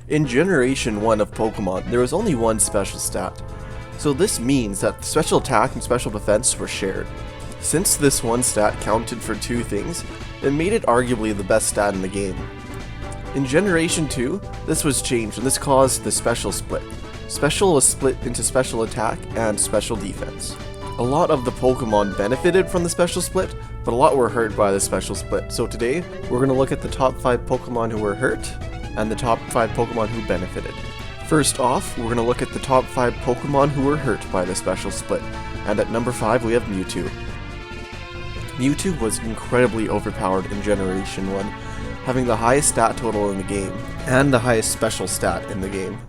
In Generation 1 of Pokemon, there was only one special stat, so this means that special attack and special defense were shared. Since this one stat counted for two things, it made it arguably the best stat in the game. In Generation 2, this was changed and this caused the special split. Special was split into special attack and special defense. A lot of the Pokemon benefited from the special split, but a lot were hurt by the special split. So today, we're going to look at the top 5 Pokemon who were hurt and the top 5 Pokemon who benefited. First off, we're going to look at the top 5 Pokemon who were hurt by the special split. And at number 5 we have Mewtwo. Mewtwo was incredibly overpowered in Generation 1, having the highest stat total in the game, and the highest special stat in the game.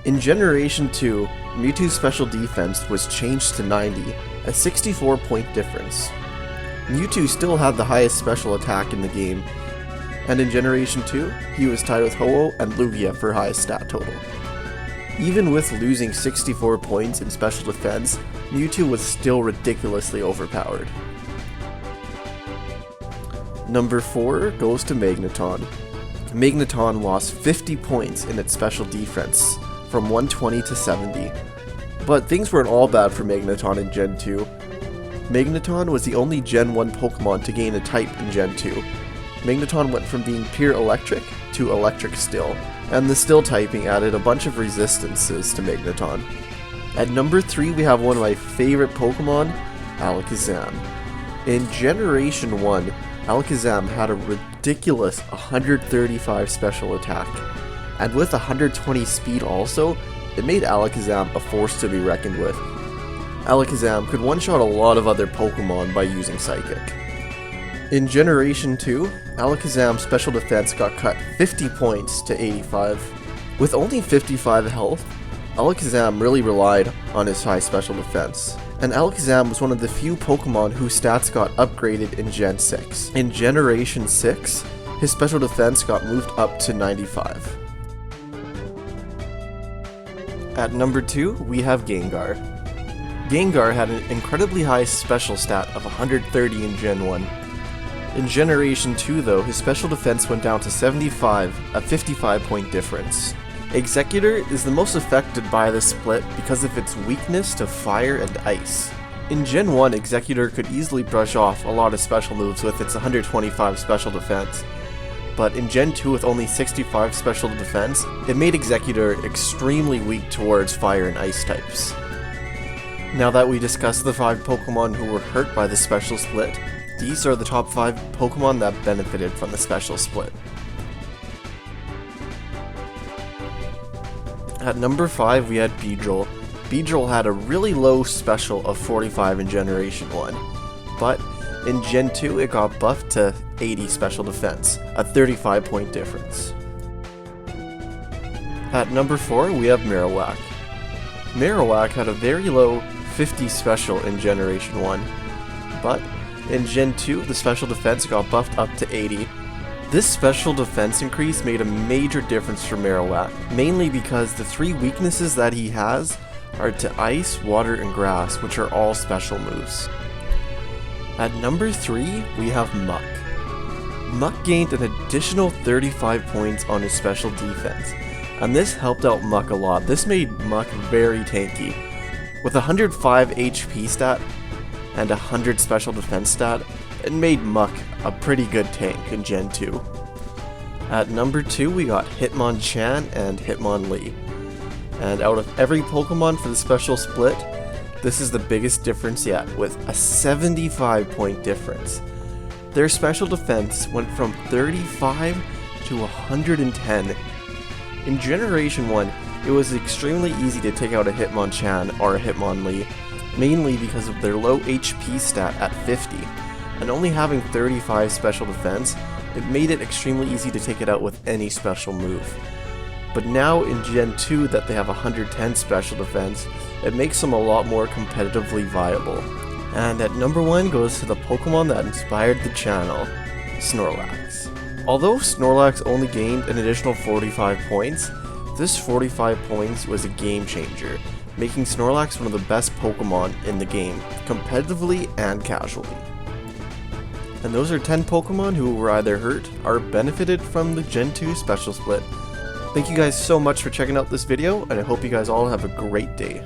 In Generation 2, Mewtwo's special defense was changed to 90, a 64-point difference. Mewtwo still had the highest special attack in the game, and in Generation 2, he was tied with Ho-Oh and Lugia for highest stat total. Even with losing 64 points in special defense, Mewtwo was still ridiculously overpowered. Number 4 goes to Magneton. Magneton lost 50 points in its special defense, from 120 to 70. But things weren't all bad for Magneton in Gen 2. Magneton was the only Gen 1 Pokemon to gain a type in Gen 2. Magneton went from being pure electric to electric still, and the still typing added a bunch of resistances to Magneton. At number 3 we have one of my favorite Pokemon, Alakazam. In Generation 1, Alakazam had a ridiculous 135 special attack, and with 120 speed also, it made Alakazam a force to be reckoned with. Alakazam could one-shot a lot of other Pokemon by using Psychic. In Generation 2, Alakazam's special defense got cut 50 points to 85. With only 55 health, Alakazam really relied on his high special defense, and Alakazam was one of the few Pokemon whose stats got upgraded in Gen 6. In Generation 6, his special defense got moved up to 95. At number 2, we have Gengar. Gengar had an incredibly high special stat of 130 in Gen 1. In Generation 2 though, his special defense went down to 75, a 55-point difference. Executor is the most affected by this split because of its weakness to fire and ice. In Gen 1, Executor could easily brush off a lot of special moves with its 125 special defense, but in Gen 2 with only 65 special defense, it made Executor extremely weak towards fire and ice types. Now that we discussed the 5 Pokemon who were hurt by the special split, these are the top 5 Pokemon that benefited from the special split. At number 5 we had Beedrill. Beedrill had a really low special of 45 in Generation 1, but in Gen 2 it got buffed to 80 special defense, a 35-point difference. At number 4 we have Marowak. Marowak had a very low 50 special in Generation 1, but in Gen 2 the special defense got buffed up to 80. This special defense increase made a major difference for Marowak, mainly because the 3 weaknesses that he has are to ice, water, and grass, which are all special moves. At number 3 we have Muck. Muck gained an additional 35 points on his special defense, and this helped out Muck a lot. This made Muck very tanky. With 105 HP stat and 100 special defense stat, it made Muck a pretty good tank in Gen 2. At number 2 we got Hitmonchan and Hitmonlee. And out of every Pokemon for the special split, this is the biggest difference yet, with a 75-point difference. Their special defense went from 35 to 110. In Generation 1, it was extremely easy to take out a Hitmonchan or a Hitmonlee, mainly because of their low HP stat at 50, and only having 35 special defense, it made it extremely easy to take it out with any special move. But now in Gen 2 that they have 110 special defense, it makes them a lot more competitively viable. And at number 1 goes to the Pokemon that inspired the channel, Snorlax. Although Snorlax only gained an additional 45 points, this 45 points was a game changer, making Snorlax one of the best Pokemon in the game, competitively and casually. And those are 10 Pokemon who were either hurt or benefited from the Gen 2 special split. Thank you guys so much for checking out this video, and I hope you guys all have a great day.